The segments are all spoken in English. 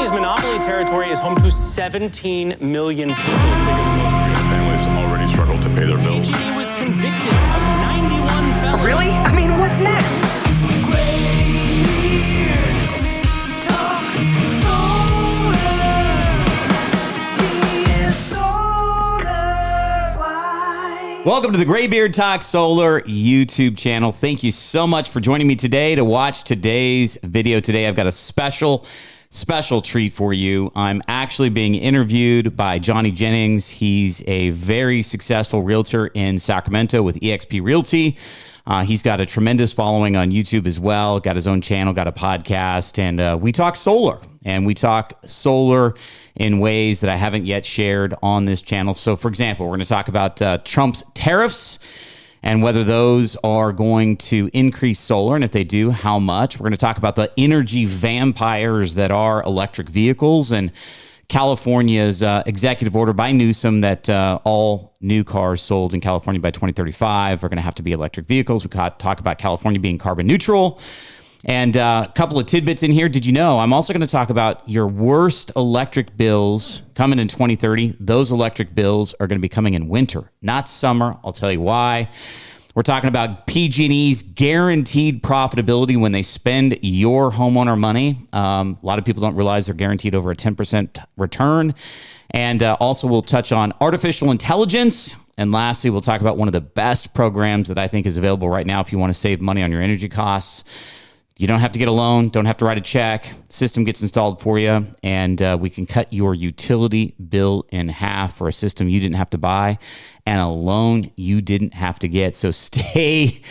PG&E's monopoly territory is home to 17 million people. Families already struggle to pay their bills. PG&E was convicted of 91 felonies. Really? I mean, what's next? Welcome to the Graybeard Talk Solar YouTube channel. Thank you so much for joining me today to watch today's video. Today I've got a special treat for you. I'm actually being interviewed by Jennings. He's a very successful realtor in Sacramento with eXp Realty. He's got a tremendous following on YouTube as well, got his own channel, got a podcast, and we talk solar. And we talk solar in ways that I haven't yet shared on this channel. So, for example, we're going to talk about Trump's tariffs and whether those are going to increase solar, and if they do, how much. We're going to talk about the energy vampires that are electric vehicles and California's executive order by Newsom that all new cars sold in California by 2035 are going to have to be electric vehicles. We talk about California being carbon neutral. And a couple of tidbits in here. Did you know I'm also going to talk about your worst electric bills coming in 2030? Those electric bills are going to be coming in winter, not summer. I'll tell you why. We're talking about PG&E's guaranteed profitability when they spend your homeowner money. A lot of people don't realize they're guaranteed over a 10% return. And also we'll touch on artificial intelligence. And lastly, we'll talk about one of the best programs that I think is available right now if you want to save money on your energy costs. You don't have to get a loan, don't have to write a check. System gets installed for you, and we can cut your utility bill in half for a system you didn't have to buy and a loan you didn't have to get. So stay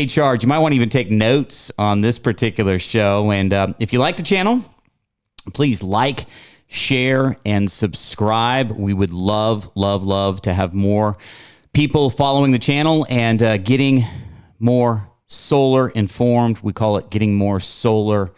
charged. You might want to even take notes on this particular show. And if you like the channel, please like, share, and subscribe. We would love to have more people following the channel and getting more solar informed. We call it getting more solar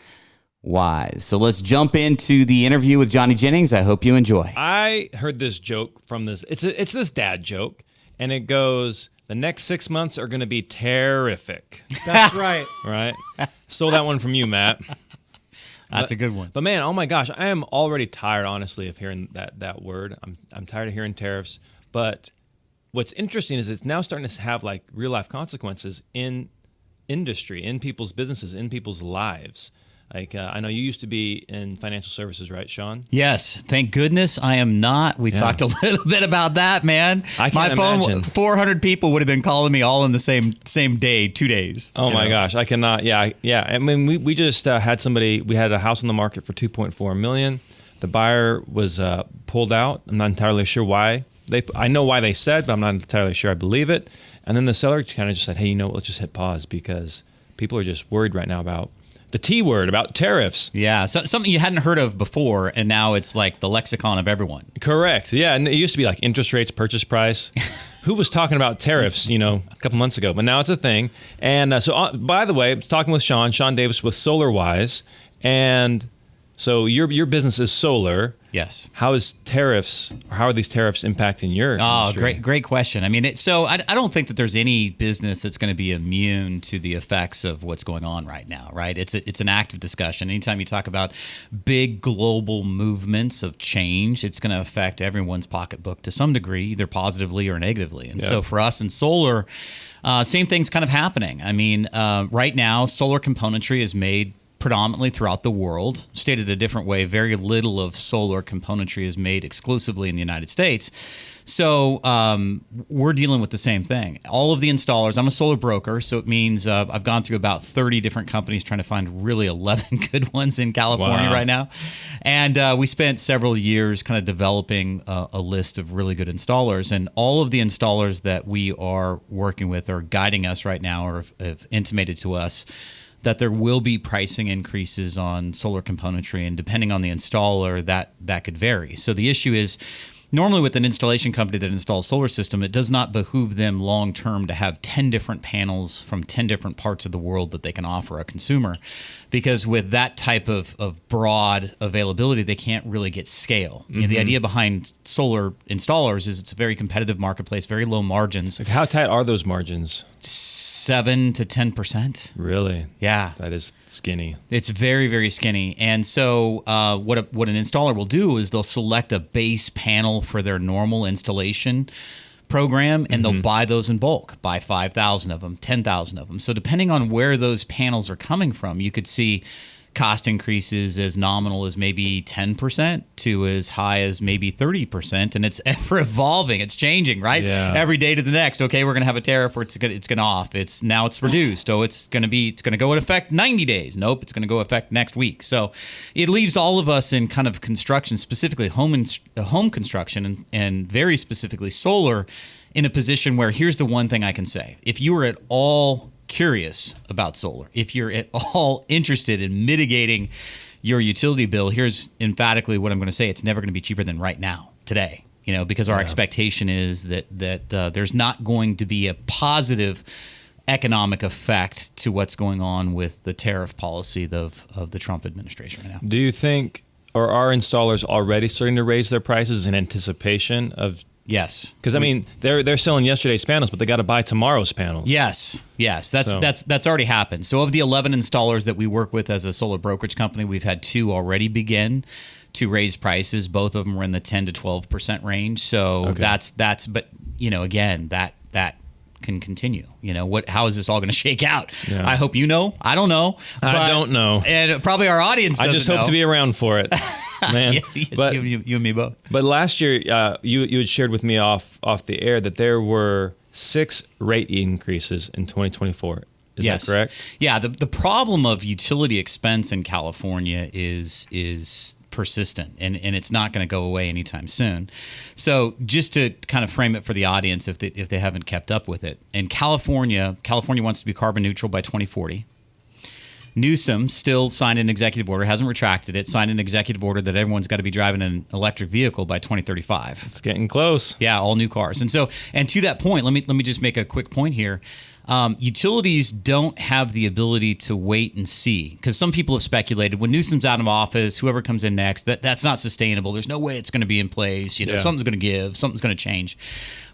wise. So let's jump into the interview with Jennings. I hope you enjoy. I heard this joke from this. It's this dad joke, and it goes, "The next 6 months are going to be terrific." That's right. Right? Stole that one from you, Matt. That's a good one. But man, oh my gosh, I am already tired, honestly, of hearing that word. I'm tired of hearing tariffs. But what's interesting is it's now starting to have like real life consequences in industry, in people's businesses, in people's lives. Like I know you used to be in financial services, right, Shawn? Yes, thank goodness I am not. We talked a little bit about that, man. I can't imagine. 400 people would have been calling me all in the same day, 2 days. Oh my gosh, I cannot. Yeah. I mean, we just had somebody. We had a house on the market for $2.4 million. The buyer was pulled out. I'm not entirely sure why. I know why they said, but I'm not entirely sure I believe it. And then the seller kind of just said, hey, let's just hit pause because people are just worried right now about the T word, about tariffs. Yeah, something you hadn't heard of before, and now it's like the lexicon of everyone. Correct. Yeah, and it used to be like interest rates, purchase price. Who was talking about tariffs, a couple months ago? But now it's a thing. And so, by the way, talking with Shawn Davis with SolarWise, and so your business is solar. Yes. How are these tariffs impacting your industry? Great question. I mean, I don't think that there's any business that's going to be immune to the effects of what's going on right now, right? It's an active discussion. Anytime you talk about big global movements of change, it's going to affect everyone's pocketbook to some degree, either positively or negatively. And so for us in solar, same thing's kind of happening. I mean, right now, solar componentry is made predominantly throughout the world. Stated a different way, very little of solar componentry is made exclusively in the United States. So we're dealing with the same thing. All of the installers, I'm a solar broker, so it means I've gone through about 30 different companies trying to find really 11 good ones in California right now. And we spent several years kind of developing a list of really good installers. And all of the installers that we are working with or guiding us right now or have intimated to us that there will be pricing increases on solar componentry, and depending on the installer, that could vary. So the issue is, normally with an installation company that installs a solar system, it does not behoove them long-term to have 10 different panels from 10 different parts of the world that they can offer a consumer. Because with that type of broad availability, they can't really get scale. Mm-hmm. The idea behind solar installers is it's a very competitive marketplace, very low margins. Like how tight are those margins? 7 to 10%. Really? Yeah. That is skinny. It's very, very skinny. And so what an installer will do is they'll select a base panel for their normal installation program, and they'll buy those in bulk, buy 5,000 of them, 10,000 of them. So depending on where those panels are coming from, you could see cost increases as nominal as maybe 10% to as high as maybe 30%, and it's ever evolving. It's changing, right? Yeah. Every day to the next. Okay, we're going to have a tariff where it's going to off. It's reduced. Oh, it's going to go in effect 90 days. Nope, it's going to go effect next week. So it leaves all of us in kind of construction, specifically home construction, and very specifically solar, in a position where here's the one thing I can say: if you are at all curious about solar, if you're at all interested in mitigating your utility bill, here's emphatically what I'm going to say: it's never going to be cheaper than right now, today. Because our expectation is that there's not going to be a positive economic effect to what's going on with the tariff policy of the Trump administration right now. Do you think, or are installers already starting to raise their prices in anticipation of? Yes, Because I mean, they're selling yesterday's panels, but they got to buy tomorrow's panels. Yes, that's already happened. So of the 11 installers that we work with as a solar brokerage company, we've had 2 already begin to raise prices. Both of them were in the 10 to 12% range. So that's but again, that can continue. How is this all going to shake out? Yeah. I hope you know. I don't know. I don't know. And probably our audience doesn't I just hope know. to be around for it, man. Yes, but you and me both. But last year, you had shared with me off the air that there were 6 rate increases in 2024. Is Yes. that correct? Yeah. The problem of utility expense in California is persistent, and it's not going to go away anytime soon. So just to kind of frame it for the audience, if they haven't kept up with it, in California wants to be carbon neutral by 2040. Newsom still signed an executive order, hasn't retracted it, signed an executive order that everyone's got to be driving an electric vehicle by 2035. It's getting close. Yeah, all new cars. And to that point, let me just make a quick point here. Utilities don't have the ability to wait and see, because some people have speculated when Newsom's out of office, whoever comes in next, that's not sustainable. There's no way it's going to be in place. Something's going to give, something's going to change.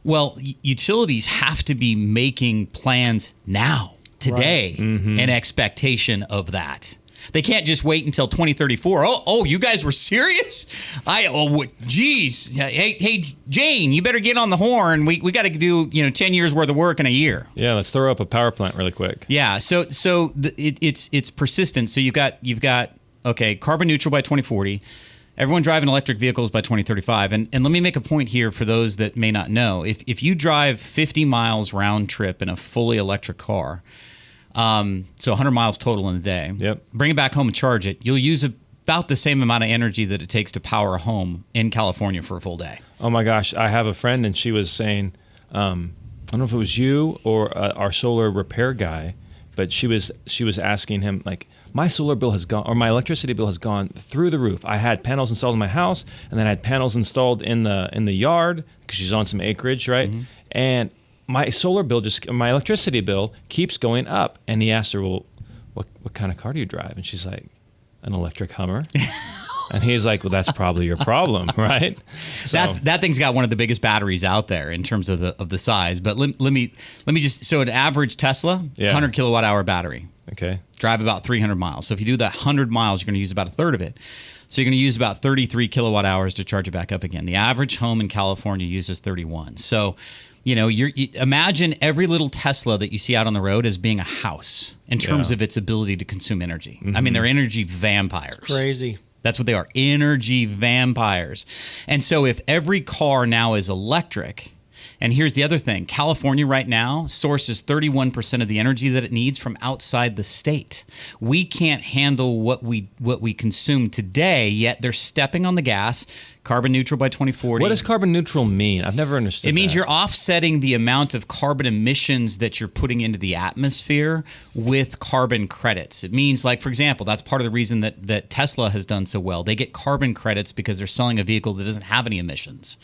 Well, utilities have to be making plans now, today, in expectation of that. They can't just wait until 2034. Oh, you guys were serious? Geez. Hey, Jane, you better get on the horn. We got to do 10 years worth of work in a year. Yeah, let's throw up a power plant really quick. Yeah. So it's persistent. So you've got carbon neutral by 2040. Everyone driving electric vehicles by 2035. And let me make a point here for those that may not know. If you drive 50 miles round trip in a fully electric car, so 100 miles total in a day. Yep. Bring it back home and charge it. You'll use about the same amount of energy that it takes to power a home in California for a full day. Oh my gosh, I have a friend, and she was saying, I don't know if it was you or our solar repair guy, but she was asking him, like, my solar bill has gone, or my electricity bill has gone through the roof. I had panels installed in my house, and then I had panels installed in the yard because she's on some acreage, right? Mm-hmm. And my my electricity bill keeps going up. And he asked her, well, what kind of car do you drive? And she's like, an electric Hummer. And he's like, well, that's probably your problem, right? So, That thing's got one of the biggest batteries out there in terms of the size. But let me just, so an average Tesla, 100 kilowatt hour battery. okay. Drive about 300 miles. So if you do that 100 miles, you're going to use about a third of it. So you're going to use about 33 kilowatt hours to charge it back up again. The average home in California uses 31. So you imagine every little Tesla that you see out on the road as being a house in terms of its ability to consume energy. Mm-hmm. I mean, they're energy vampires. Crazy. That's what they are, energy vampires. And so if every car now is electric, and here's the other thing, California right now sources 31% of the energy that it needs from outside the state. We can't handle what we consume today, yet they're stepping on the gas. Carbon neutral by 2040. What does carbon neutral mean? I've never understood It means that. you're offsetting the amount of carbon emissions that you're putting into the atmosphere with carbon credits. It means, like, for example, that's part of the reason that Tesla has done so well. They get carbon credits because they're selling a vehicle that doesn't have any emissions,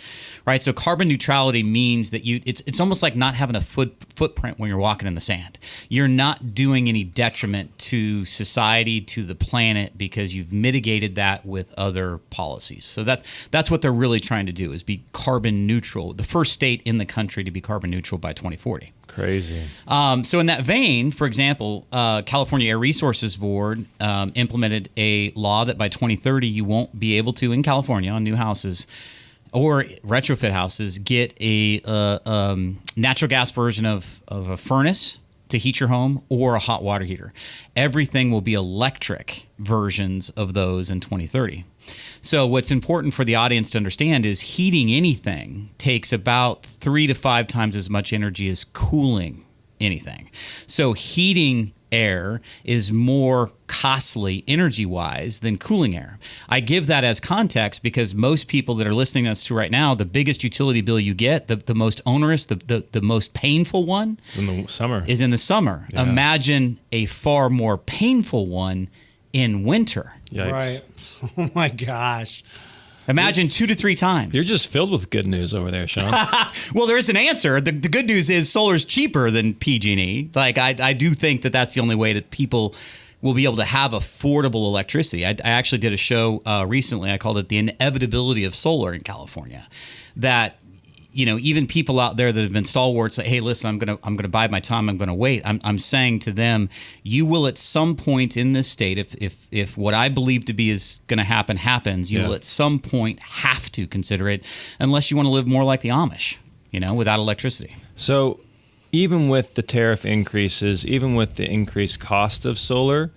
right? So carbon neutrality means that it's almost like not having a footprint when you're walking in the sand. You're not doing any detriment to society, to the planet, because you've mitigated that with other policies. So That's what they're really trying to do, is be carbon neutral. The first state in the country to be carbon neutral by 2040. Crazy. So in that vein, for example, California Air Resources Board implemented a law that by 2030 you won't be able to, in California, on new houses or retrofit houses, get a natural gas version of a furnace to heat your home or a hot water heater. Everything will be electric versions of those in 2030. So what's important for the audience to understand is heating anything takes about 3 to 5 times as much energy as cooling anything. So heating air is more costly energy-wise than cooling air. I give that as context because most people that are listening to us to right now, the biggest utility bill you get, the most onerous, the most painful one It's in the summer. is in the summer. Yeah. Imagine a far more painful one in winter. Yikes. Right. Oh my gosh. Imagine 2 to 3 times. You're just filled with good news over there, Shawn. Well, there is an answer. The good news is solar's cheaper than PG&E. Like I do think that that's the only way that people will be able to have affordable electricity. I actually did a show recently. I called it The Inevitability of Solar in California. That, you know, even people out there that have been stalwarts, like, hey, listen, I'm gonna bide my time. I'm gonna wait. I'm saying to them, you will at some point in this state, if what I believe to be is gonna happen happens, you will at some point have to consider it, unless you want to live more like the Amish, you know, without electricity. So even with the tariff increases, even with the increased cost of solar,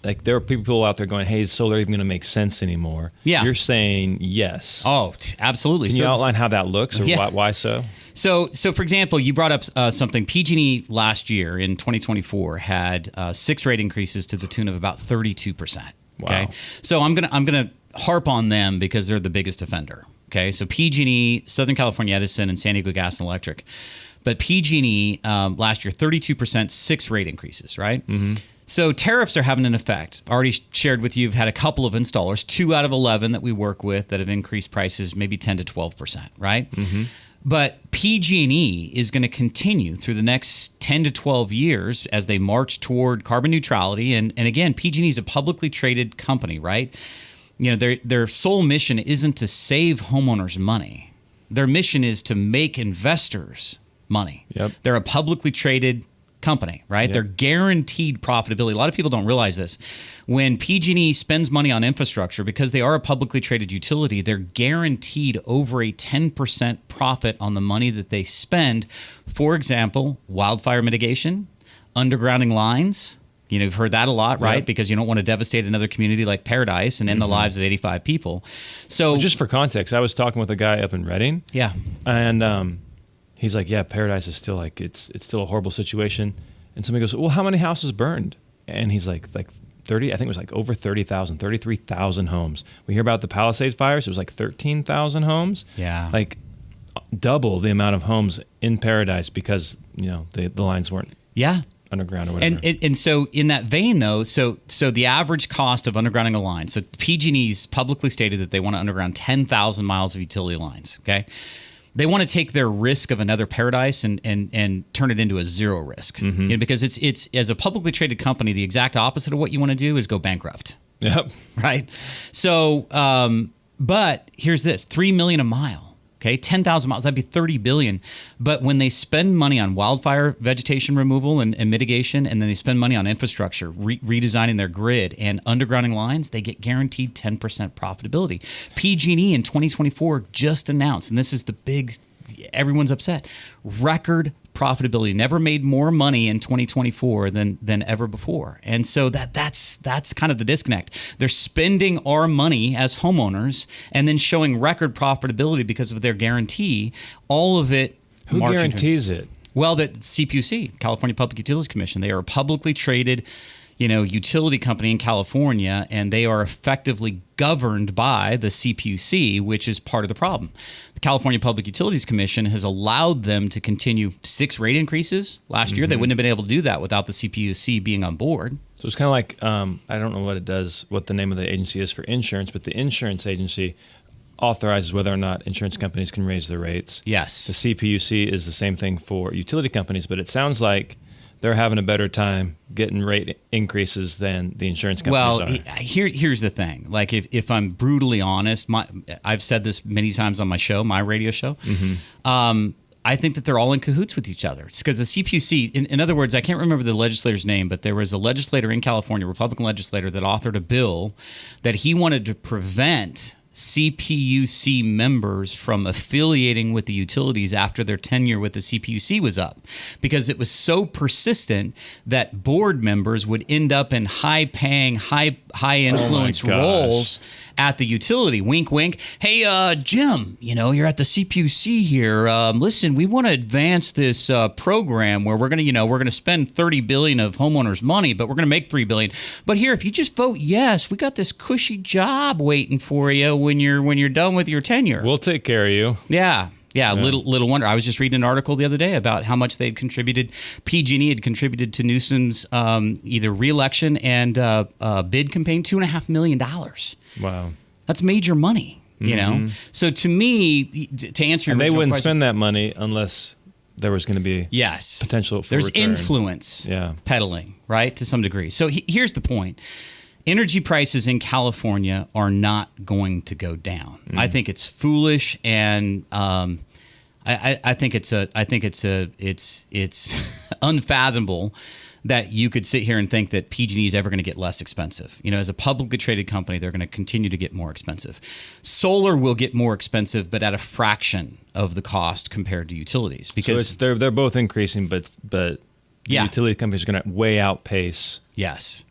like there are people out there going, hey, is solar even going to make sense anymore? Yeah. You're saying yes. Oh, absolutely. Can you outline how that looks or why so? So for example, you brought up something. PG&E last year in 2024 had 6 rate increases to the tune of about 32%. Okay, Wow. so I'm gonna harp on them because they're the biggest offender. Okay, so PG&E, Southern California Edison, and San Diego Gas and Electric. But PG&E last year, 32%, 6 rate increases, right? Mm-hmm. So tariffs are having an effect. Already shared with you, I've had a couple of installers, 2 out of 11 that we work with that have increased prices maybe 10 to 12%, right? Mm-hmm. But PG&E is going to continue through the next 10 to 12 years as they march toward carbon neutrality. And again, PG&E is a publicly traded company, right? You know, their sole mission isn't to save homeowners money. Their mission is to make investors money. Yep. They're a publicly traded company, right? Yep. They're guaranteed profitability. A lot of people don't realize this. When PG&E spends money on infrastructure, because they are a publicly traded utility, they're guaranteed over a 10% profit on the money that they spend. For example, wildfire mitigation, undergrounding lines. You know, you've heard that a lot, right? Yep. Because you don't want to devastate another community like Paradise and end the lives of 85 people. So Well, just for context, I was talking with a guy up in Redding. yeah. And he's like, yeah, Paradise is still like, it's still a horrible situation. And somebody goes, well, how many houses burned? And he's like 30, I think it was like over 30,000, 33,000 homes. We hear about the Palisades fires. It was like 13,000 homes. Yeah. Like double the amount of homes in Paradise because, you know, the lines weren't Yeah. underground or whatever. And so in that vein, though, so the average cost of undergrounding a line, so PG&E's publicly stated that they want to underground 10,000 miles of utility lines, okay? They want to take their risk of another Paradise and turn it into a zero risk. Mm-hmm. You know, because it's as a publicly traded company, the exact opposite of what you want to do is go bankrupt, Yep. right? So, but here's this, $3 million a mile. Okay, 10,000 miles, that'd be $30 billion. But when they spend money on wildfire vegetation removal and mitigation, and then they spend money on infrastructure, redesigning their grid and undergrounding lines, they get guaranteed 10% profitability. PG&E in 2024 just announced, and this is the big, everyone's upset, record profitability. Never made more money in 2024 than ever before. And so that's kind of the disconnect. They're spending our money as homeowners and then showing record profitability because of their guarantee. All of it. Who guarantees it? Well, the CPUC, California Public Utilities Commission, they are a publicly traded, you know, utility company in California, and they are effectively governed by the CPUC, which is part of the problem. The California Public Utilities Commission has allowed them to continue 6 rate increases last year. They wouldn't have been able to do that without the CPUC being on board. So it's kind of like, I don't know what it does, what the name of the agency is for insurance, but the insurance agency authorizes whether or not insurance companies can raise their rates. Yes. The CPUC is the same thing for utility companies, but it sounds like they're having a better time getting rate increases than the insurance companies Well, are. here's the thing. Like, if I'm brutally honest, I've said this many times on my show, my radio show. I think that they're all in cahoots with each other. It's because the CPUC, in other words, I can't remember the legislator's name, but there was a legislator in California, Republican legislator, that authored a bill that he wanted to prevent CPUC members from affiliating with the utilities after their tenure with the CPUC was up, because it was so persistent that board members would end up in high-paying, high-influence roles at the utility. Wink, wink. Hey, Jim, you're at the CPUC here. Listen, we want to advance this program where we're going to spend $30 billion of homeowners' money, but we're going to make $3 billion. But here, if you just vote yes, we got this cushy job waiting for you when you're done with your tenure. We'll take care of you. Yeah. Little wonder. I was just reading an article the other day about how much they'd contributed. PG&E had contributed to Newsom's either re-election and bid campaign, $2.5 million. Wow, that's major money. So to me, to answer your and they wouldn't question, spend that money unless there was going to be potential for there's return. Influence peddling, right, to some degree. So here's the point. Energy prices in California are not going to go down. I think it's foolish, and I think it's unfathomable that you could sit here and think that PG&E is ever going to get less expensive. As a publicly traded company, they're going to continue to get more expensive. Solar will get more expensive, but at a fraction of the cost compared to utilities. Because so they're both increasing, but the utility companies are going to way outpace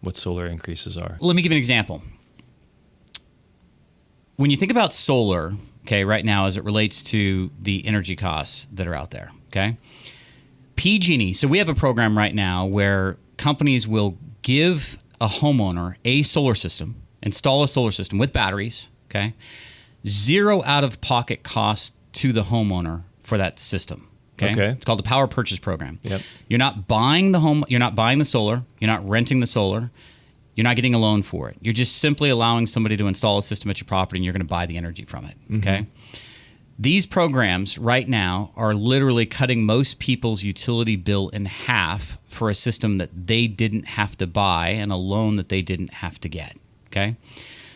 what solar increases are. Let me give you an example. When you think about solar, okay, right now as it relates to the energy costs that are out there, okay, PG&E. So we have a program right now where companies will give a homeowner a solar system, install a solar system with batteries, okay, zero out-of-pocket cost to the homeowner for that system. Okay. It's called the Power Purchase Program. Yep. You're not buying the home. You're not buying the solar. You're not renting the solar. You're not getting a loan for it. You're just simply allowing somebody to install a system at your property, and you're going to buy the energy from it. Okay. These programs right now are literally cutting most people's utility bill in half for a system that they didn't have to buy and a loan that they didn't have to get. Okay.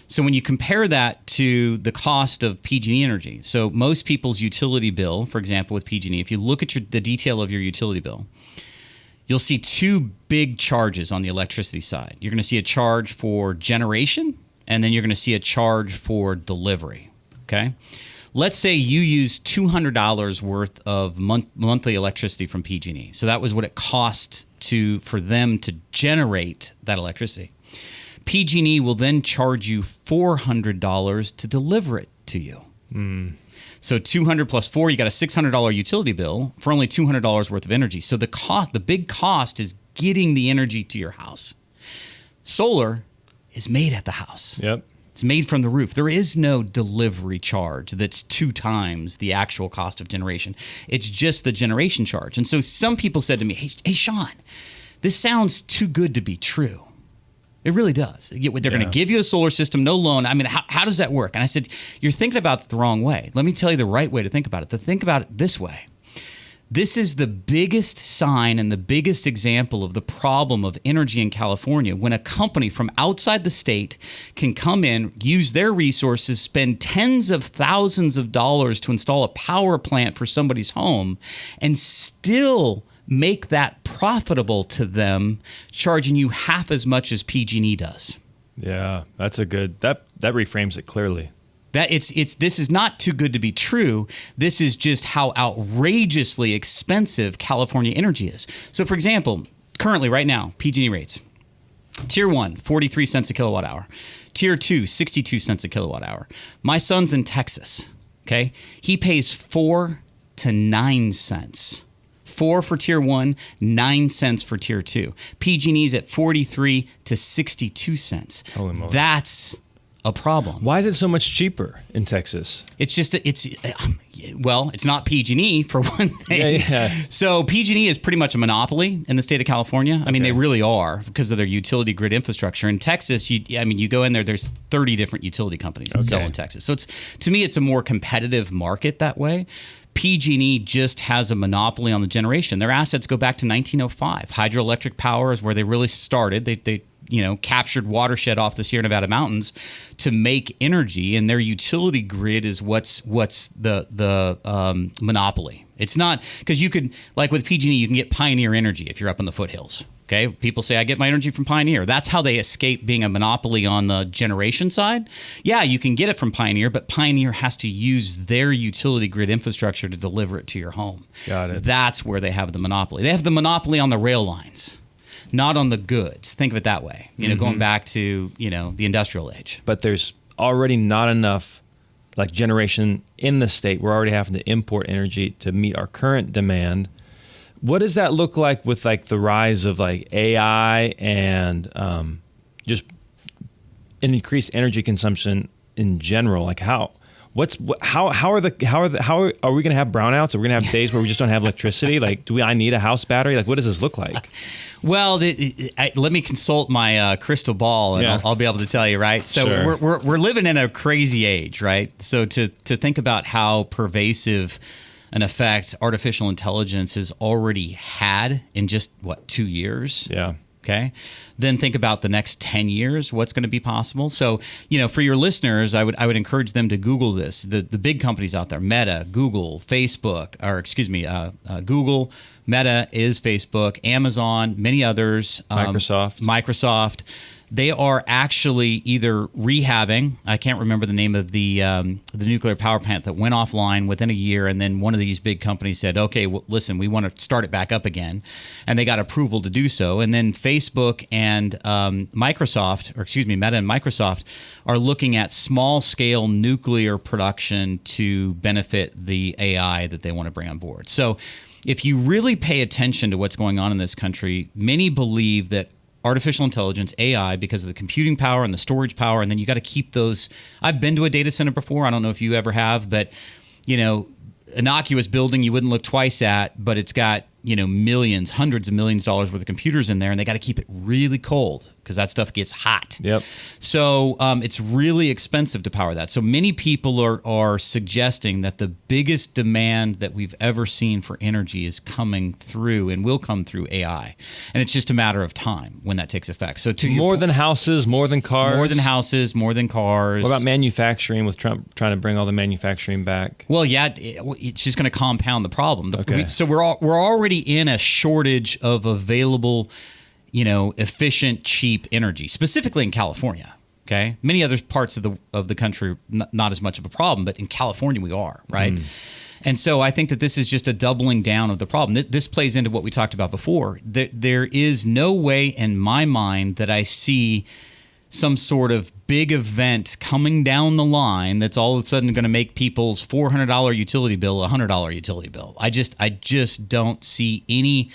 So when you compare that to the cost of PG&E energy, so most people's utility bill, for example, with PG&E, if you look at the detail of your utility bill, you'll see two big charges on the electricity side. You're going to see a charge for generation, and then you're going to see a charge for delivery. Okay. Let's say you use $200 worth of monthly electricity from PG&E. So that was what it cost for them to generate that electricity. PG&E will then charge you $400 to deliver it to you. So $200 plus $4, you got a $600 utility bill for only $200 worth of energy. So the big cost is getting the energy to your house. Solar is made at the house. Yep. It's made from the roof. There is no delivery charge that's 2 times the actual cost of generation. It's just the generation charge. And so some people said to me, hey Shawn, this sounds too good to be true. It really does. They're going to give you a solar system, no loan. I mean, how does that work? And I said, you're thinking about it the wrong way. Let me tell you the right way to think about it. To think about it this way. This is the biggest sign and the biggest example of the problem of energy in California, when a company from outside the state can come in, use their resources, spend tens of thousands of dollars to install a power plant for somebody's home, and still make that profitable to them, charging you half as much as PG&E does. Yeah, that's a good that reframes it clearly. That this is not too good to be true. This is just how outrageously expensive California energy is. So, for example, currently right now, PG&E rates: Tier 1, 43 cents a kilowatt hour; Tier 2, 62 cents a kilowatt hour. My son's in Texas. Okay, he pays 4 to 9 cents. 4 for Tier 1, 9 cents for Tier 2. PG&E's at 43 to 62 cents. Holy moly. That's a problem. Why is it so much cheaper in Texas? It's just it's not PG&E for one thing. Yeah. So PG&E is pretty much a monopoly in the state of California. I mean, they really are, because of their utility grid infrastructure. In Texas, you go in there, there's 30 different utility companies that sell in Texas. So to me, it's a more competitive market that way. PG&E just has a monopoly on the generation. Their assets go back to 1905. Hydroelectric power is where they really started. They captured watershed off the Sierra Nevada mountains to make energy, and their utility grid is what's the monopoly. It's not because you could, like with PG&E, you can get Pioneer energy if you're up in the foothills. Okay, people say I get my energy from Pioneer. That's how they escape being a monopoly on the generation side. Yeah, you can get it from Pioneer, but Pioneer has to use their utility grid infrastructure to deliver it to your home. Got it. That's where they have the monopoly. They have the monopoly on the rail lines, not on the goods. Think of it that way. Going back to the industrial age. But there's already not enough like generation in the state. We're already having to import energy to meet our current demand. What does that look like with like the rise of like AI and just an increased energy consumption in general? Like how are we going to have brownouts? Are we going to have days where we just don't have electricity? Like, I need a house battery? Like, what does this look like? Well, let me consult my crystal ball, and I'll be able to tell you, right? So Sure. we're living in a crazy age, right? So to think about how pervasive an effect artificial intelligence has already had in just 2 years. Yeah. Okay. Then think about the next 10 years, what's going to be possible. So, for your listeners, I would encourage them to Google this. The big companies out there, Meta, Google, Facebook, Google, Meta is Facebook, Amazon, many others. Microsoft. They are actually either rehabbing. I can't remember the name of the nuclear power plant that went offline within a year, and then one of these big companies said, "Okay, well, listen, we want to start it back up again," and they got approval to do so. And then Facebook and Meta and Microsoft are looking at small-scale nuclear production to benefit the AI that they want to bring on board. So, if you really pay attention to what's going on in this country, many believe that artificial intelligence, AI, because of the computing power and the storage power, and then you got to keep those. I've been to a data center before. I don't know if you ever have, but innocuous building you wouldn't look twice at, but it's got millions, hundreds of millions of dollars worth of computers in there, and they got to keep it really cold because that stuff gets hot. Yep. So it's really expensive to power that. So many people are suggesting that the biggest demand that we've ever seen for energy is coming through and will come through AI, and it's just a matter of time when that takes effect. So more than houses, more than cars, more than houses, more than cars. What about manufacturing? With Trump trying to bring all the manufacturing back? Well, yeah, it's just going to compound the problem. Okay. So we're already in a shortage of available, efficient, cheap energy, specifically in California. Okay, many other parts of the country not as much of a problem, but in California we are, right? And so I think that this is just a doubling down of the problem. This plays into what we talked about before. There is no way in my mind that I see some sort of big event coming down the line that's all of a sudden going to make people's $400 utility bill a $100 utility bill. I just don't see any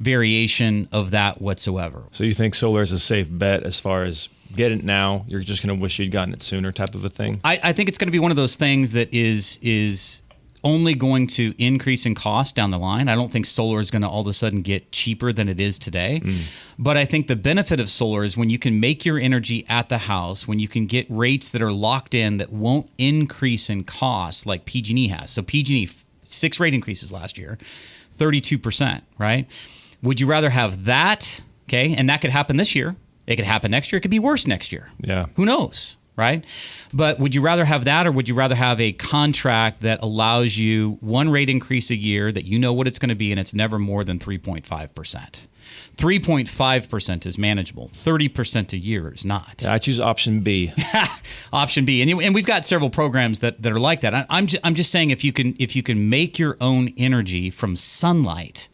variation of that whatsoever. So you think solar is a safe bet as far as get it now, you're just going to wish you'd gotten it sooner type of a thing? I think it's going to be one of those things that is only going to increase in cost down the line. I don't think solar is going to all of a sudden get cheaper than it is today. But I think the benefit of solar is when you can make your energy at the house, when you can get rates that are locked in that won't increase in cost like PG&E has. So PG&E, 6 rate increases last year, 32%, right? Would you rather have that, okay, and that could happen this year. It could happen next year. It could be worse next year. Yeah. Who knows? Right? But would you rather have that, or would you rather have a contract that allows you 1 rate increase a year that you know what it's going to be and it's never more than 3.5%? 3.5% is manageable. 30% a year is not. Yeah, I choose option B. Option B. And we've got several programs that are like that. I'm just saying if you can make your own energy from sunlight,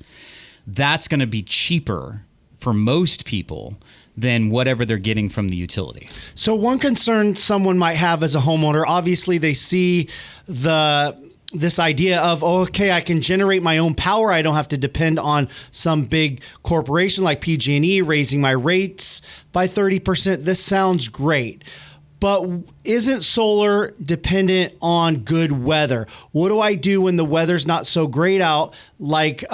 that's going to be cheaper for most people than whatever they're getting from the utility. So one concern someone might have as a homeowner, obviously they see this idea of, okay, I can generate my own power. I don't have to depend on some big corporation like PG&E raising my rates by 30%. This sounds great. But isn't solar dependent on good weather? What do I do when the weather's not so great out, like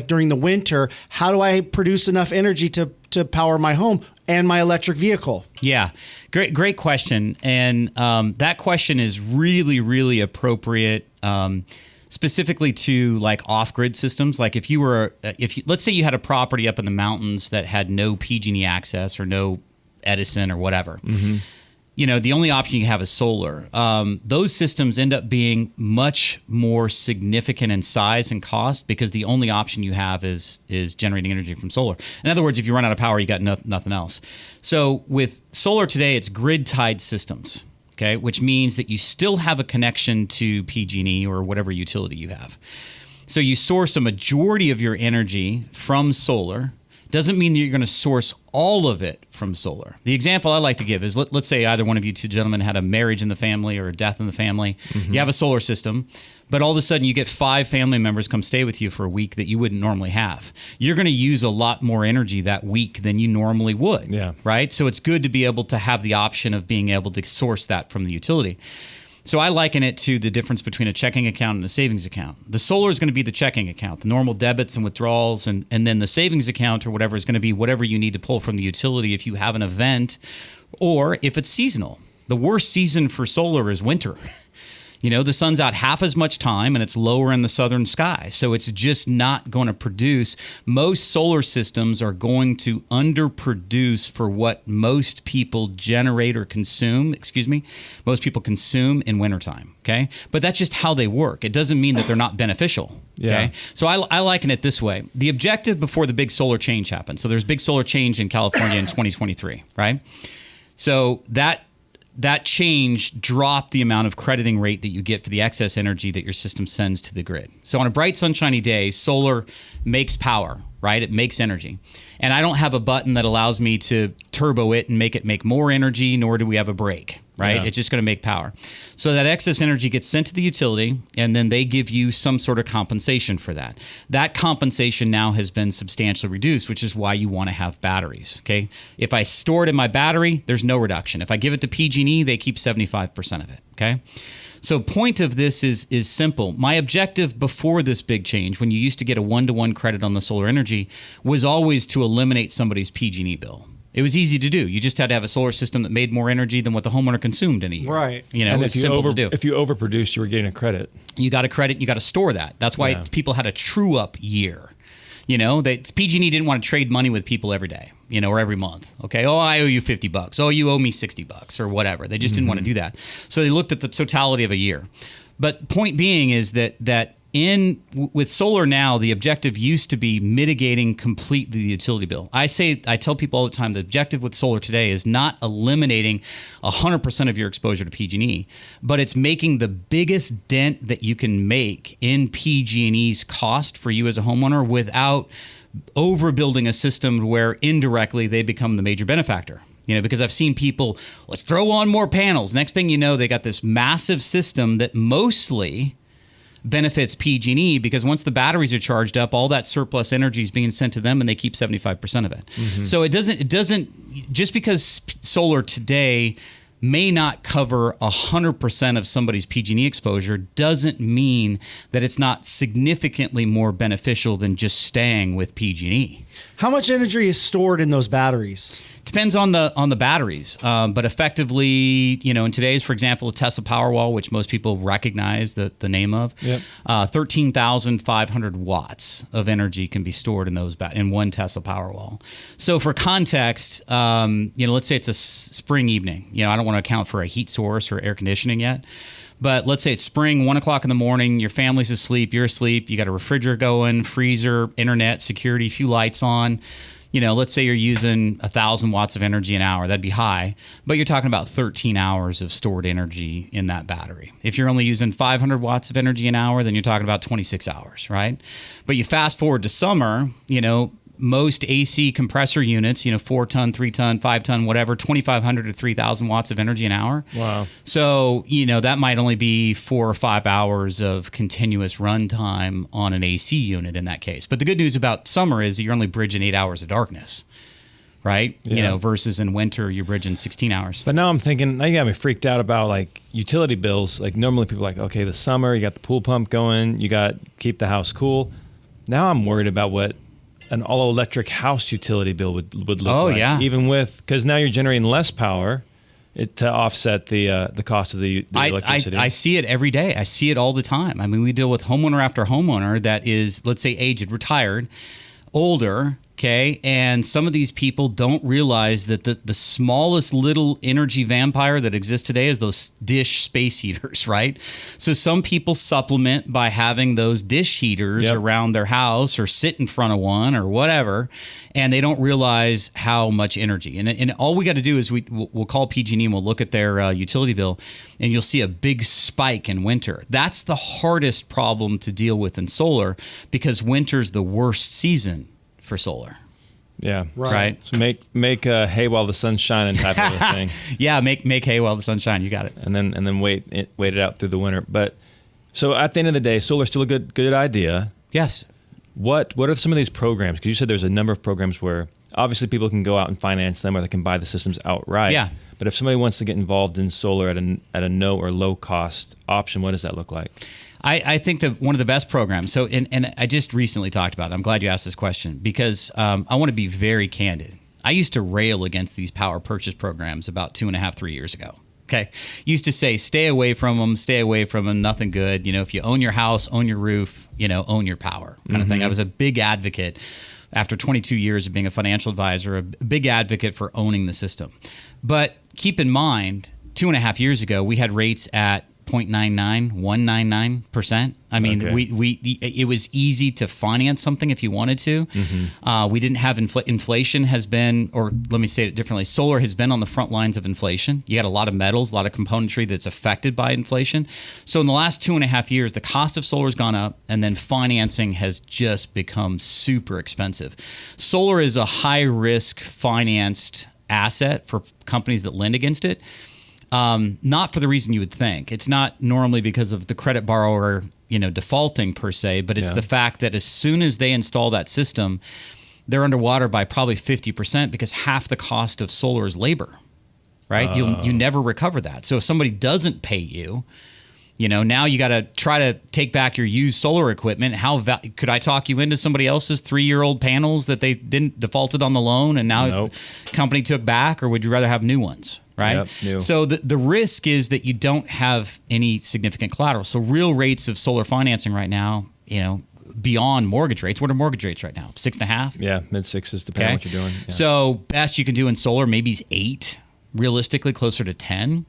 during the winter? How do I produce enough energy to power my home and my electric vehicle? Yeah, great question. And that question is really, really appropriate. specifically to like off-grid systems. Like if let's say you had a property up in the mountains that had no PG&E access or no Edison or whatever. The only option you have is solar. Those systems end up being much more significant in size and cost because the only option you have is generating energy from solar. In other words, if you run out of power, you got nothing else. So with solar today, it's grid-tied systems. Okay, which means that you still have a connection to PG&E or whatever utility you have. So you source a majority of your energy from solar. Doesn't mean that you're going to source all of it from solar. The example I like to give is let's say either one of you two gentlemen had a marriage in the family or a death in the family. You have a solar system, but all of a sudden you get 5 family members come stay with you for a week that you wouldn't normally have. You're going to use a lot more energy that week than you normally would. Yeah. Right? So it's good to be able to have the option of being able to source that from the utility. So I liken it to the difference between a checking account and a savings account. The solar is going to be the checking account, the normal debits and withdrawals, and then the savings account or whatever is going to be whatever you need to pull from the utility if you have an event or if it's seasonal. The worst season for solar is winter. The sun's out half as much time and it's lower in the southern sky. So it's just not going to produce. Most solar systems are going to underproduce for what most people generate or consume, most people consume in wintertime. Okay. But that's just how they work. It doesn't mean that they're not beneficial. Okay. Yeah. So I liken it this way. The objective before the big solar change happened. So there's big solar change in California in 2023, right? So that change dropped the amount of crediting rate that you get for the excess energy that your system sends to the grid. So on a bright, sunshiny day, solar makes power, right? It makes energy. And I don't have a button that allows me to turbo it and make it make more energy, nor do we have a brake, right? Yeah. It's just going to make power. So that excess energy gets sent to the utility, and then they give you some sort of compensation for that. That compensation now has been substantially reduced, which is why you want to have batteries, okay? If I store it in my battery, there's no reduction. If I give it to PG&E, they keep 75% of it, okay? So point of this is simple. My objective before this big change, when you used to get a 1-to-1 credit on the solar energy, was always to eliminate somebody's PG&E bill. It was easy to do. You just had to have a solar system that made more energy than what the homeowner consumed in a year. Right. And it's simple to do. If you overproduced, you were getting a credit. You got a credit, you got to store that. That's why people had a true up year. PG&E didn't want to trade money with people every day, or every month. Okay. Oh, I owe you $50. Oh, you owe me $60 or whatever. They just didn't want to do that. So they looked at the totality of a year. But point being is that with solar now, the objective used to be mitigating completely the utility bill. I tell people all the time, the objective with solar today is not eliminating 100% of your exposure to PG&E, but it's making the biggest dent that you can make in PG&E's cost for you as a homeowner without overbuilding a system where indirectly they become the major benefactor. Because I've seen people, let's throw on more panels. Next thing you know, they got this massive system that mostly benefits PG&E because once the batteries are charged up, all that surplus energy is being sent to them and they keep 75% of it. So it doesn't, just because solar today may not cover 100% of somebody's PG&E exposure doesn't mean that it's not significantly more beneficial than just staying with PG&E. How much energy is stored in those batteries? Depends on the batteries, but effectively, in today's, for example, a Tesla Powerwall, which most people recognize the name of, 13,500 watts of energy can be stored in those in one Tesla Powerwall. So for context, let's say it's a spring evening. I don't want to account for a heat source or air conditioning yet. But let's say it's spring, 1 o'clock in the morning, your family's asleep, you're asleep, you got a refrigerator going, freezer, internet, security, few lights on. Let's say you're using 1,000 watts of energy an hour. That'd be high, but you're talking about 13 hours of stored energy in that battery. If you're only using 500 watts of energy an hour, then you're talking about 26 hours, right? But you fast forward to summer, most AC compressor units, 4-ton, 3-ton, 5-ton, whatever, 2,500 to 3,000 watts of energy an hour. Wow. So, that might only be 4 or 5 hours of continuous runtime on an AC unit in that case. But the good news about summer is that you're only bridging 8 hours of darkness, right? Yeah. Versus in winter, you're bridging 16 hours. But now I'm thinking, now you got me freaked out about like utility bills. Like normally people are like, okay, the summer, you got the pool pump going, you got keep the house cool. Now I'm worried about what an all-electric house utility bill would look like. Yeah. Even because now you're generating less power to offset the cost of the electricity. I see it every day. I see it all the time. I mean, we deal with homeowner after homeowner that is, let's say, aged, retired, older, okay? And some of these people don't realize that the smallest little energy vampire that exists today is those dish space heaters, right? So some people supplement by having those dish heaters around their house or sit in front of one or whatever, and they don't realize how much energy. And all we got to do is we'll call PG&E and we'll look at their utility bill, and you'll see a big spike in winter. That's the hardest problem to deal with in solar because winter's the worst season for solar. Yeah. Right. So make hay while the sun's shining type of a thing. Yeah, make hay while the sun's shining. You got it. And then wait it out through the winter. But so at the end of the day, solar's still a good idea. Yes. What are some of these programs? Because you said there's a number of programs where obviously people can go out and finance them, or they can buy the systems outright. Yeah. But if somebody wants to get involved in solar at a no or low cost option, what does that look like? I think that one of the best programs, so and I just recently talked about it. I'm glad you asked this question because I want to be very candid. I used to rail against these power purchase programs about 2.5, 3 years ago. Okay. Used to say, stay away from them, nothing good. You know, if you own your house, own your roof, own your power kind of thing. I was a big advocate after 22 years of being a financial advisor, a big advocate for owning the system. But keep in mind, 2.5 years ago, we had rates at 0.99, 199%. I mean, it was easy to finance something if you wanted to. We didn't have inflation has been, or let me say it differently, solar has been on the front lines of inflation. You got a lot of metals, a lot of componentry that's affected by inflation. So in the last 2.5 years, the cost of solar has gone up, and then financing has just become super expensive. Solar is a high-risk financed asset for companies that lend against it. Not for the reason you would think. It's not normally because of the credit borrower, defaulting per se, but it's the fact that as soon as they install that system, they're underwater by probably 50% because half the cost of solar is labor, right? You never recover that. So if somebody doesn't pay you, now you got to try to take back your used solar equipment. Could I talk you into somebody else's 3-year-old panels that they didn't defaulted on the loan and now company took back, or would you rather have new ones? Right. Yep, new. So the risk is that you don't have any significant collateral. So real rates of solar financing right now, beyond mortgage rates. What are mortgage rates right now? 6.5? Yeah, mid-6s, depending on what you're doing. Yeah. So best you can do in solar, maybe is 8, realistically closer to 10.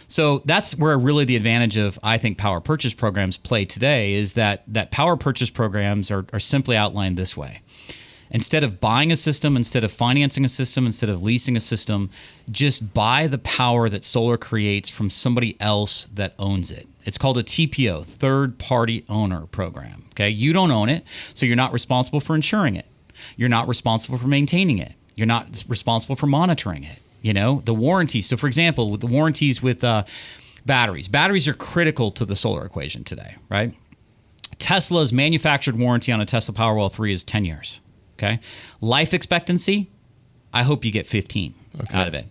So that's where really the advantage of, I think, power purchase programs play today is that power purchase programs are simply outlined this way. Instead of buying a system, instead of financing a system, instead of leasing a system, just buy the power that solar creates from somebody else that owns it. It's called a TPO, third party owner program. Okay, you don't own it, so you're not responsible for insuring it. You're not responsible for maintaining it. You're not responsible for monitoring it. The warranty. So for example, with the warranties with batteries are critical to the solar equation today, right? Tesla's manufactured warranty on a Tesla Powerwall 3 is 10 years. Okay. Life expectancy, I hope you get 15 out of it.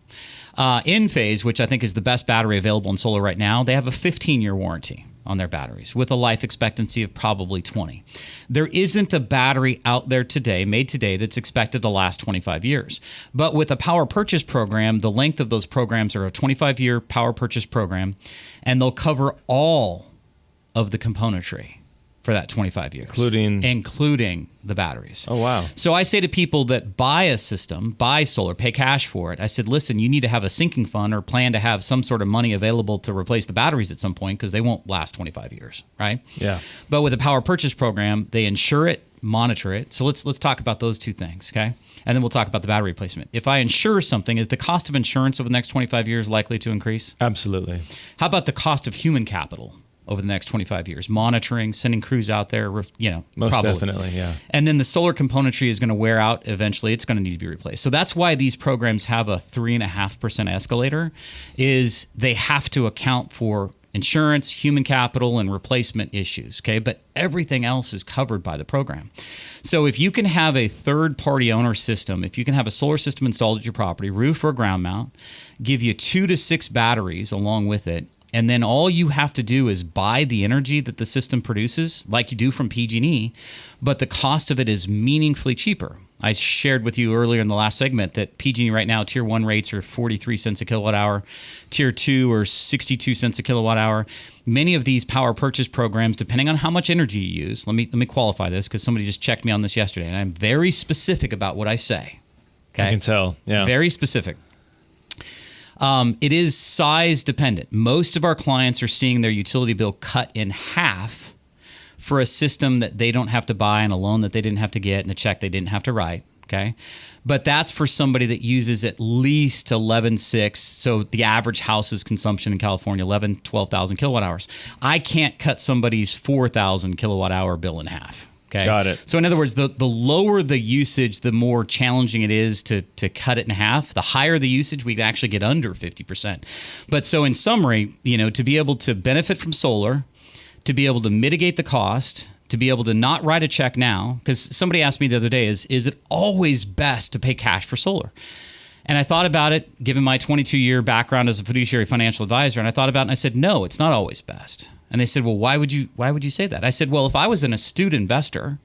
Enphase, which I think is the best battery available in solar right now, they have a 15-year warranty on their batteries with a life expectancy of probably 20. There isn't a battery out there today, made today, that's expected to last 25 years. But with a power purchase program, the length of those programs are a 25-year power purchase program, and they'll cover all of the componentry for that 25 years. Including the batteries. Oh, wow. So I say to people that buy a system, buy solar, pay cash for it, I said, listen, you need to have a sinking fund or plan to have some sort of money available to replace the batteries at some point because they won't last 25 years, right? Yeah. But with a power purchase program, they insure it, monitor it. So let's talk about those two things, okay? And then we'll talk about the battery replacement. If I insure something, is the cost of insurance over the next 25 years likely to increase? Absolutely. How about the cost of human capital over the next 25 years? Monitoring, sending crews out there, Most probably. definitely, yeah. And then the solar componentry is going to wear out eventually. It's going to need to be replaced. So that's why these programs have a 3.5% escalator, is they have to account for insurance, human capital, and replacement issues, okay? But everything else is covered by the program. So if you can have a third-party owner system, if you can have a solar system installed at your property, roof or ground mount, give you 2 to 6 batteries along with it, and then all you have to do is buy the energy that the system produces, like you do from PG&E, but the cost of it is meaningfully cheaper. I shared with you earlier in the last segment that PG&E right now, Tier 1 rates are 43 cents a kilowatt hour. Tier 2 are 62 cents a kilowatt hour. Many of these power purchase programs, depending on how much energy you use, let me qualify this because somebody just checked me on this yesterday, and I'm very specific about what I say. Okay? I can tell. Yeah. Very specific. It is size dependent. Most of our clients are seeing their utility bill cut in half for a system that they don't have to buy and a loan that they didn't have to get and a check they didn't have to write. Okay. But that's for somebody that uses at least 11.6. So the average house's consumption in California, 12,000 kilowatt hours. I can't cut somebody's 4,000 kilowatt hour bill in half. Okay. Got it. So in other words, the lower the usage, the more challenging it is to cut it in half. The higher the usage, we can actually get under 50%. But so in summary, to be able to benefit from solar, to be able to mitigate the cost, to be able to not write a check now, because somebody asked me the other day, is it always best to pay cash for solar? And I thought about it, given my 22-year background as a fiduciary financial advisor, and I thought about it and I said, no, it's not always best. And they said, well, why would you say that? I said, well, if I was an astute investor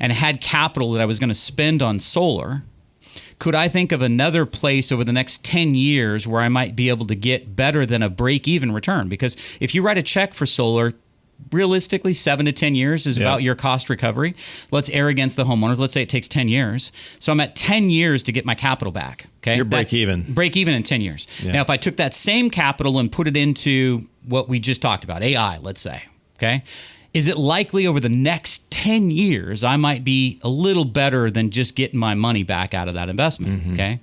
and had capital that I was going to spend on solar, could I think of another place over the next 10 years where I might be able to get better than a break-even return? Because if you write a check for solar, realistically, 7 to 10 years is about your cost recovery. Let's err against the homeowners. Let's say it takes 10 years. So I'm at 10 years to get my capital back. Okay, You're break even. Break even in 10 years. Yeah. Now, if I took that same capital and put it into what we just talked about, AI, let's say, okay, is it likely over the next 10 years I might be a little better than just getting my money back out of that investment? Mm-hmm. Okay.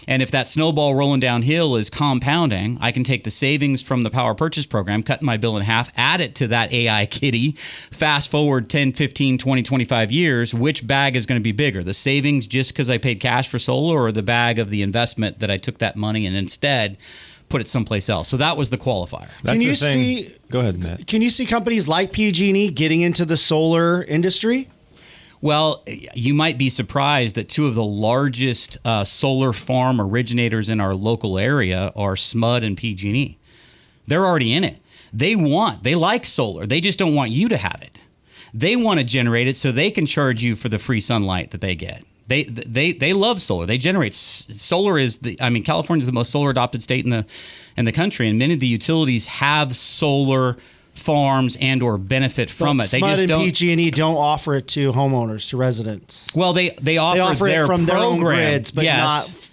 And if that snowball rolling downhill is compounding, I can take the savings from the power purchase program, cut my bill in half, add it to that AI kitty, fast forward 10, 15, 20, 25 years, which bag is going to be bigger? The savings just because I paid cash for solar, or the bag of the investment that I took that money and instead put it someplace else? So that was the qualifier. Can you see? Go ahead, Matt. Can you see companies like PG&E getting into the solar industry? Well, you might be surprised that two of the largest solar farm originators in our local area are SMUD and PG&E. They're already in it. They like solar. They just don't want you to have it. They want to generate it so they can charge you for the free sunlight that they get. They love solar. They generate solar. California is the most solar adopted state in the country, and many of the utilities have solar farms and or benefit from it. They just don't. PG&E don't offer it to homeowners, to residents. Well, they offer it their from their own program. grids, but not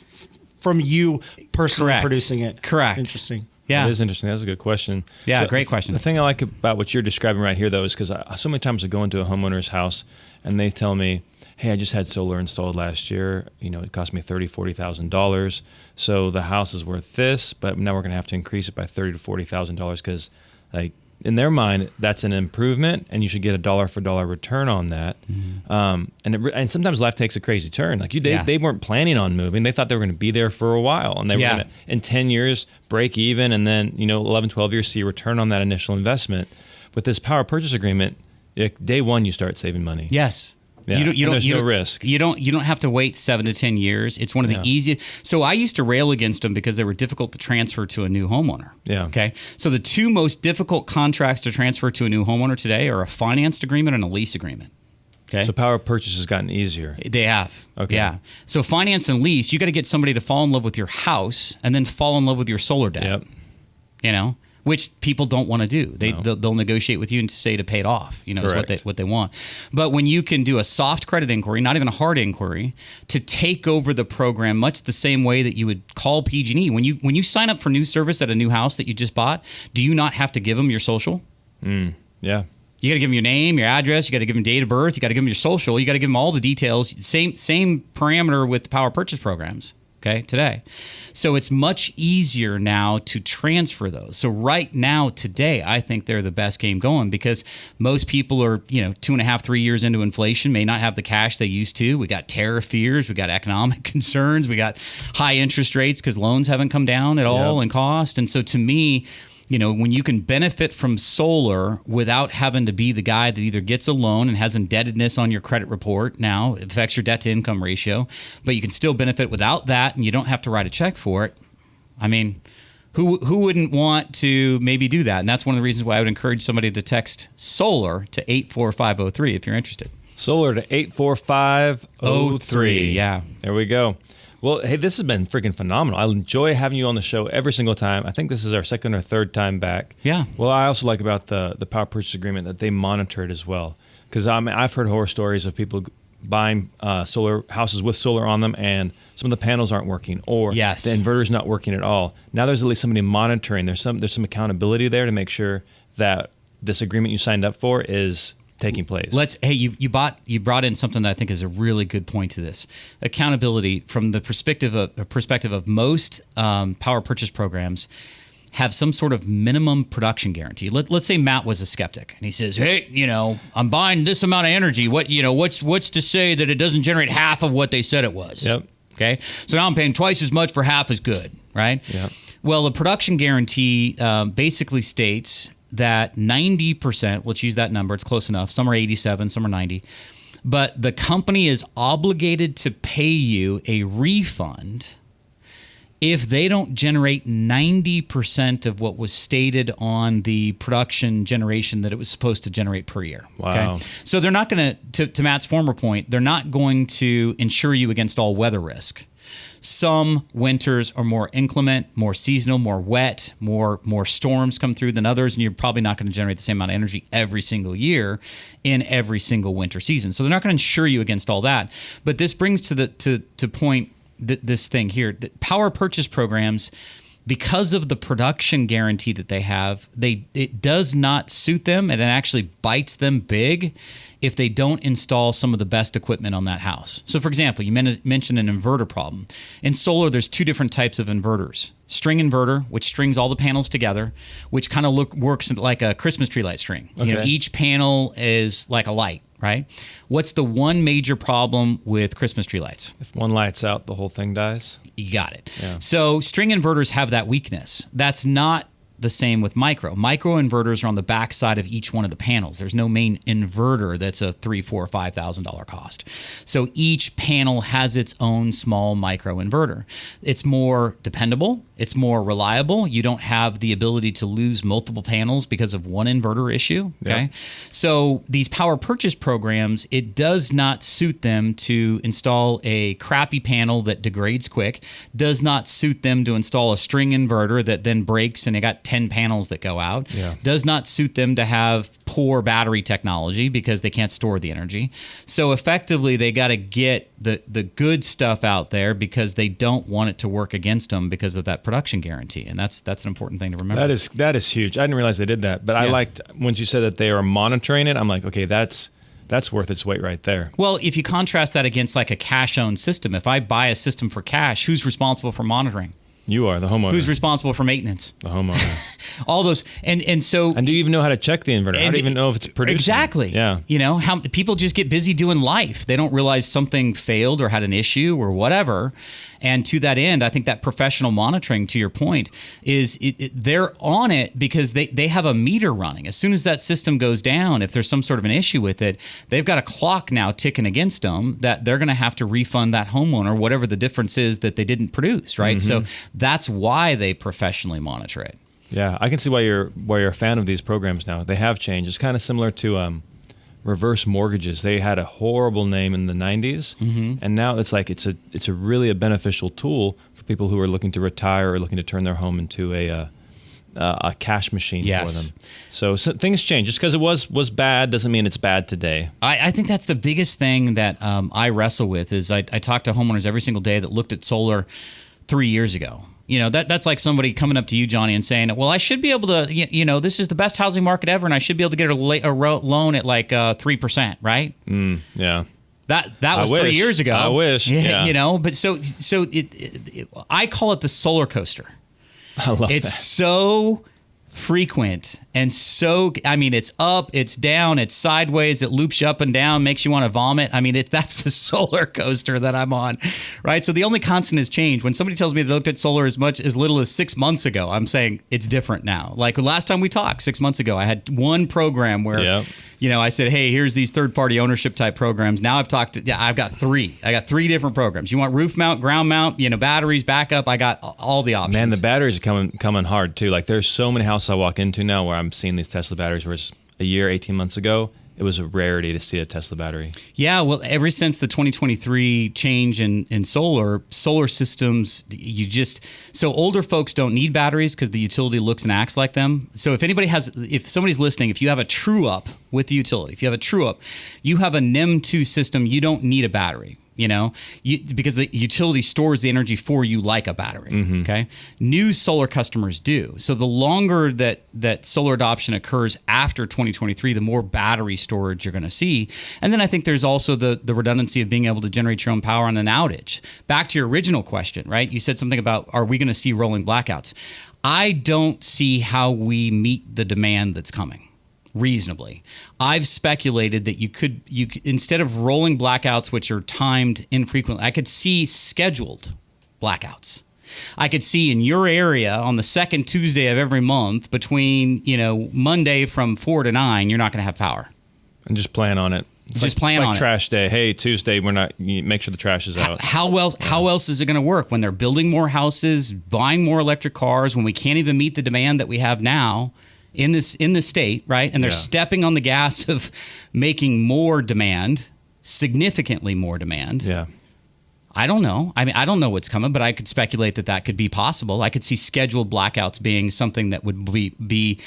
from you personally producing it. Correct. Interesting. Yeah, That is interesting. That's a good question. Yeah, great question. The thing I like about what you're describing right here, though, is because so many times I go into a homeowner's house and they tell me, hey, I just had solar installed last year. It cost me $30,000, $40,000. So the house is worth this, but now we're going to have to increase it by $30,000 to $40,000 because, in their mind, that's an improvement, and you should get a dollar for dollar return on that. Mm-hmm. And sometimes life takes a crazy turn. They weren't planning on moving; they thought they were going to be there for a while, and they were going to, in 10 years, break even, and then 11, 12 years see a return on that initial investment. With this power purchase agreement, day one you start saving money. Yes. Yeah. There's no risk. You don't have to wait 7 to 10 years. It's one of the easiest. So I used to rail against them because they were difficult to transfer to a new homeowner. Yeah. Okay. So the two most difficult contracts to transfer to a new homeowner today are a financed agreement and a lease agreement. Okay. So power purchase has gotten easier. They have. Okay. Yeah. So finance and lease, you got to get somebody to fall in love with your house and then fall in love with your solar debt. Yep. Which people don't want to do. They'll negotiate with you and say to pay it off. Is what they want. But when you can do a soft credit inquiry, not even a hard inquiry, to take over the program, much the same way that you would call PG&E. When you sign up for new service at a new house that you just bought, do you not have to give them your social? Yeah. You got to give them your name, your address. You got to give them date of birth. You got to give them your social. You got to give them all the details. Same parameter with the power purchase programs. Okay, today. So it's much easier now to transfer those. So right now, today, I think they're the best game going because most people are, 2.5, 3 years into inflation, may not have the cash they used to. We got tariff fears. We got economic concerns. We got high interest rates because loans haven't come down at all in cost. And so to me, when you can benefit from solar without having to be the guy that either gets a loan and has indebtedness on your credit report, now it affects your debt to income ratio, but you can still benefit without that and you don't have to write a check for it. I mean, who wouldn't want to maybe do that? And that's one of the reasons why I would encourage somebody to text solar to 84503 if you're interested. Solar to 84503. Yeah. There we go. Well, hey, this has been freaking phenomenal. I enjoy having you on the show every single time. I think this is our second or third time back. Yeah. Well, I also like about the power purchase agreement that they monitor it as well. Because I've heard horror stories of people buying solar houses with solar on them, and some of the panels aren't working, or the inverter's not working at all. Now there's at least somebody monitoring. There's some accountability there to make sure that this agreement you signed up for is taking place. You brought in something that I think is a really good point to this. Accountability from the perspective of most power purchase programs have some sort of minimum production guarantee. Let's say Matt was a skeptic and he says, "Hey, I'm buying this amount of energy. What's to say that it doesn't generate half of what they said it was?" Yep. Okay. So now I'm paying twice as much for half as good, right? Yep. Well, the production guarantee basically states that 90%, let's use that number, it's close enough. Some are 87, some are 90. But the company is obligated to pay you a refund if they don't generate 90% of what was stated on the production generation that it was supposed to generate per year. Wow. Okay? So they're not going to Matt's former point, they're not going to insure you against all weather risk. Some winters are more inclement, more seasonal, more wet, more storms come through than others, and you're probably not going to generate the same amount of energy every single year in every single winter season. So they're not going to insure you against all that. But this brings to point this thing here. That power purchase programs, because of the production guarantee that they have, it does not suit them, and it actually bites them big if they don't install some of the best equipment on that house. So, for example, you mentioned an inverter problem. In solar, there's two different types of inverters. String inverter, which strings all the panels together, which kind of works like a Christmas tree light string. Okay. Each panel is like a light, right? What's the one major problem with Christmas tree lights? If one light's out, the whole thing dies. You got it. Yeah. So string inverters have that weakness. That's not the same with micro. Micro inverters are on the back side of each one of the panels. There's no main inverter that's a $3,000, $4,000, $5,000 cost. So each panel has its own small micro inverter. It's more dependable. It's more reliable. You don't have the ability to lose multiple panels because of one inverter issue. Okay. Yep. So these power purchase programs, it does not suit them to install a crappy panel that degrades quick, does not suit them to install a string inverter that then breaks and they got 10 panels that go out. Yeah. Does not suit them to have poor battery technology because they can't store the energy. So effectively, they got to get the good stuff out there because they don't want it to work against them because of that production guarantee. And that's an important thing to remember. That is huge. I didn't realize they did that, but I liked when you said that they are monitoring it. I'm like, okay, that's worth its weight right there. Well, if you contrast that against like a cash-owned system, if I buy a system for cash, who's responsible for monitoring? You are the homeowner. Who's responsible for maintenance? The homeowner. All those, and so. And do you even know how to check the inverter? How do you even know if it's producing? Exactly. Yeah. How people just get busy doing life. They don't realize something failed or had an issue or whatever. And to that end, I think that professional monitoring, to your point, is they're on it because they have a meter running. As soon as that system goes down, if there's some sort of an issue with it, they've got a clock now ticking against them that they're going to have to refund that homeowner whatever the difference is that they didn't produce, right? Mm-hmm. So that's why they professionally monitor it. Yeah, I can see why you're a fan of these programs now. They have changed. It's kind of similar to reverse mortgages. They had a horrible name in the 90s, and now it's like it's a really a beneficial tool for people who are looking to retire or looking to turn their home into a cash machine for them. So things change. Just because it was bad doesn't mean it's bad today. I think that's the biggest thing that I wrestle with is I talk to homeowners every single day that looked at solar 3 years ago. That's like somebody coming up to you, Johnny, and saying, well, I should be able to, this is the best housing market ever, and I should be able to get a loan at like 3%, right? Yeah. That was 3 years ago. I wish. Yeah. But so I call it the solar coaster. I love It's that. so frequent and so, it's up, it's down, it's sideways, it loops you up and down, makes you want to vomit. That's the solar coaster that I'm on, right? So the only constant has changed. When somebody tells me they looked at solar as little as 6 months ago, I'm saying it's different now. Like last time we talked 6 months ago, I had one program where, I said, hey, here's these third-party ownership type programs. Now I've got three. I got 3 different programs. You want roof mount, ground mount, batteries, backup. I got all the options. Man, the batteries are coming hard too. Like there's so many houses I walk into now where I'm seeing these Tesla batteries where it's a year, 18 months ago, it was a rarity to see a Tesla battery. Yeah, well, ever since the 2023 change in solar systems, so older folks don't need batteries because the utility looks and acts like them. So if somebody's listening, if you have a true up with the utility, if you have a true up, you have a NEM2 system, you don't need a battery. Because the utility stores the energy for you like a battery. Okay, new solar customers do. So the longer that solar adoption occurs after 2023, the more battery storage you're going to see. And then I think there's also the redundancy of being able to generate your own power on an outage. Back to your original question, right? You said something about, are we going to see rolling blackouts? I don't see how we meet the demand that's coming reasonably. I've speculated that you could instead of rolling blackouts, which are timed infrequently, I could see scheduled blackouts. I could see in your area on the second Tuesday of every month between, Monday from 4 to 9, you're not going to have power. And just plan on it. Just plan on it. Trash day. Hey, Tuesday, you make sure the trash is out. How else is it going to work when they're building more houses, buying more electric cars, when we can't even meet the demand that we have now in this state, right? And they're stepping on the gas of making more demand, significantly more demand. Yeah. I don't know. I mean, I don't know what's coming, but I could speculate that could be possible. I could see scheduled blackouts being something that would be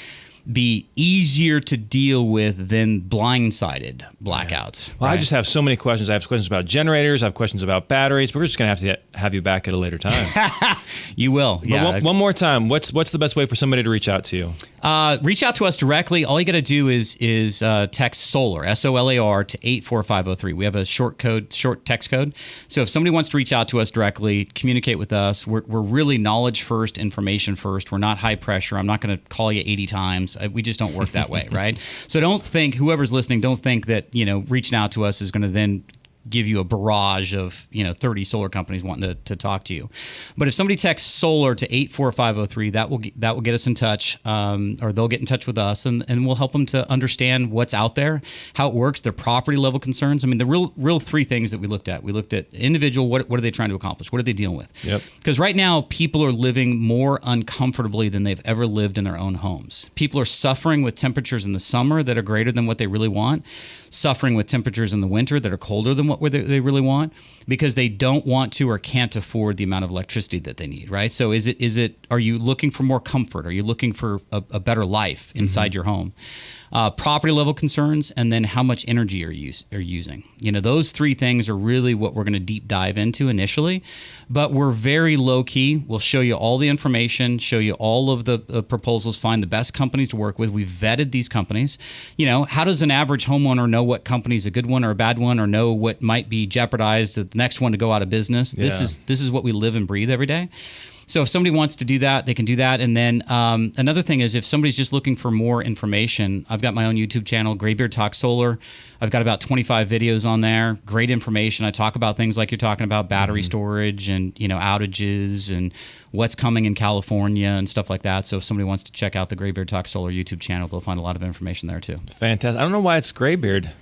easier to deal with than blindsided blackouts. Well, right? I just have so many questions. I have questions about generators. I have questions about batteries. But we're just going to have you back at a later time. You will. But Yeah. one more time. What's the best way for somebody to reach out to you? Reach out to us directly. All you got to do is text SOLAR, SOLAR, to 84503. We have a short text code. So if somebody wants to reach out to us directly, communicate with us. We're really knowledge first, information first. We're not high pressure. I'm not going to call you 80 times. We just don't work that way, right? So don't think, whoever's listening, don't think that reaching out to us is going to then give you a barrage of 30 solar companies wanting to talk to you. But if somebody texts SOLAR to 84503, that will get us in touch, or they'll get in touch with us, and we'll help them to understand what's out there, how it works, their property level concerns. I mean, the real three things that we looked at. We looked at individual, what are they trying to accomplish? What are they dealing with? Yep. Because right now, people are living more uncomfortably than they've ever lived in their own homes. People are suffering with temperatures in the summer that are greater than what they really want, suffering with temperatures in the winter that are colder than what they really want, because they don't want to or can't afford the amount of electricity that they need, right? So are you looking for more comfort? Are you looking for a better life inside your home? Property level concerns, and then how much energy are you using. Those three things are really what we're going to deep dive into initially, but we're very low key. We'll show you all the information, show you all of the proposals, find the best companies to work with. We've vetted these companies. How does an average homeowner know what company's a good one or a bad one, or know what might be jeopardized, the next one to go out of business? Yeah. This is what we live and breathe every day. So if somebody wants to do that, they can do that. And then another thing is, if somebody's just looking for more information, I've got my own YouTube channel, Graybeard Talks Solar. I've got about 25 videos on there. Great information. I talk about things like you're talking about, battery storage and outages and what's coming in California and stuff like that. So if somebody wants to check out the Graybeard Talks Solar YouTube channel, they'll find a lot of information there too. Fantastic. I don't know why it's Graybeard.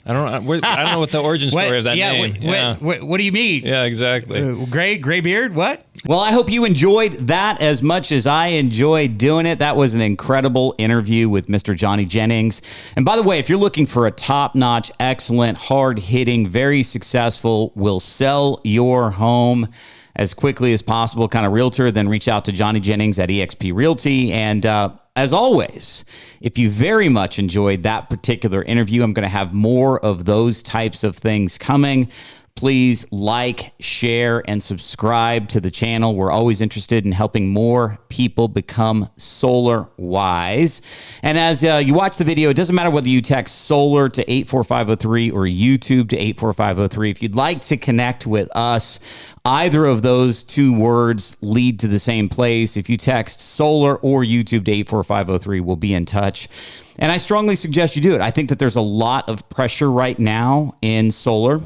I don't know what the origin story of that name. What do you mean? Yeah, exactly. Gray beard? What? Well, I hope you enjoyed that as much as I enjoyed doing it. That was an incredible interview with Mr. Johnny Jennings. And by the way, if you're looking for a top-notch, excellent, hard-hitting, very successful, will sell your home as quickly as possible kind of realtor, then reach out to Johnny Jennings at eXp Realty. And as always, if you very much enjoyed that particular interview, I'm going to have more of those types of things coming. Please like, share, and subscribe to the channel. We're always interested in helping more people become solar wise. And as you watch the video, it doesn't matter whether you text solar to 84503 or YouTube to 84503. If you'd like to connect with us, either of those two words lead to the same place. If you text solar or YouTube to 84503, we'll be in touch. And I strongly suggest you do it. I think that there's a lot of pressure right now in solar.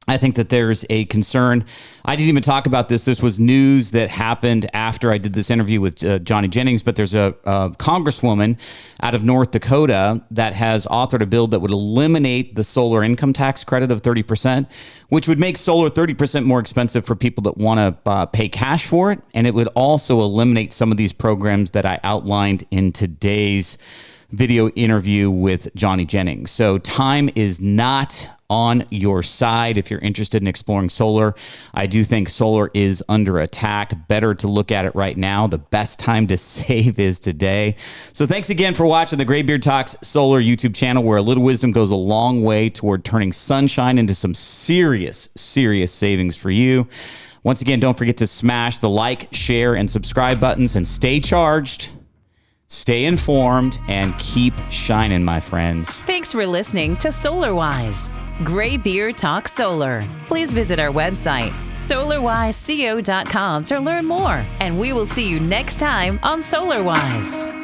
I think that there's a concern. I didn't even talk about this. This was news that happened after I did this interview with Johnny Jennings, but there's a congresswoman out of North Dakota that has authored a bill that would eliminate the solar income tax credit of 30%, which would make solar 30% more expensive for people that want to pay cash for it. And it would also eliminate some of these programs that I outlined in today's video interview with Johnny Jennings. So time is not on your side if you're interested in exploring solar. I do think solar is under attack. Better to look at it right now. The best time to save is today. So thanks again for watching the Graybeard Talks Solar YouTube channel, where a little wisdom goes a long way toward turning sunshine into some serious savings for you. Once again, don't forget to smash the like, share, and subscribe buttons, and stay charged, stay informed, and keep shining, my friends. Thanks for listening to SolarWise. Graybeard Talk Solar. Please visit our website, solarwiseco.com, to learn more. And we will see you next time on SolarWise.